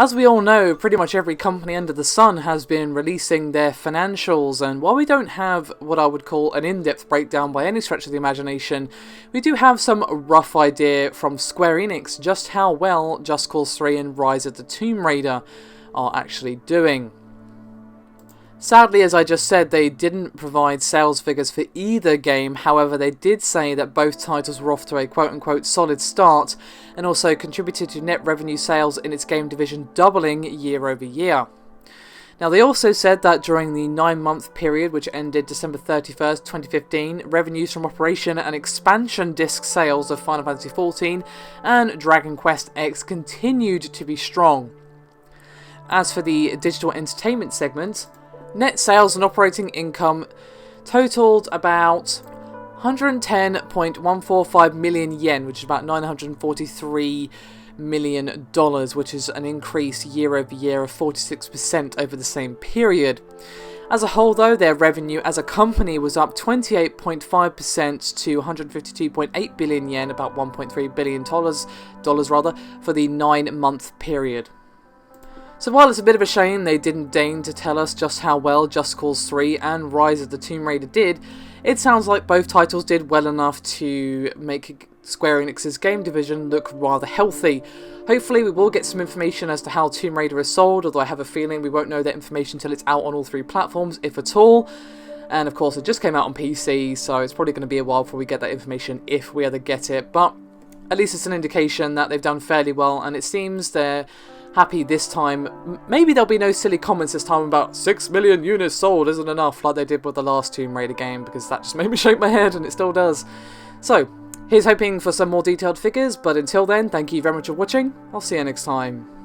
As we all know, pretty much every company under the sun has been releasing their financials, and while we don't have what I would call an in-depth breakdown by any stretch of the imagination, we do have some rough idea from Square Enix just how well Just Cause 3 and Rise of the Tomb Raider are actually doing. Sadly, as I just said, they didn't provide sales figures for either game. However, they did say that both titles were off to a quote-unquote solid start and also contributed to net revenue sales in its game division doubling year over year. Now, they also said that during the 9-month period, which ended December 31st, 2015, revenues from Operation and expansion disc sales of Final Fantasy XIV and Dragon Quest X continued to be strong. As for the digital entertainment segment, net sales and operating income totaled about 110.145 million yen, which is about $943 million, which is an increase year over year of 46% over the same period. As a whole, though, their revenue as a company was up 28.5% to 152.8 billion yen, about $1.3 billion for the 9-month period. So while it's a bit of a shame they didn't deign to tell us just how well Just Cause 3 and Rise of the Tomb Raider did, it sounds like both titles did well enough to make Square Enix's game division look rather healthy. Hopefully we will get some information as to how Tomb Raider is sold, although I have a feeling we won't know that information until it's out on all 3 platforms, if at all. And of course it just came out on PC, so it's probably going to be a while before we get that information if we ever get it. But at least it's an indication that they've done fairly well, and it seems they're happy this time. Maybe there'll be no silly comments this time about 6 million units sold isn't enough like they did with the last Tomb Raider game, because that just made me shake my head and it still does. So, here's hoping for some more detailed figures, but until then, thank you very much for watching. I'll see you next time.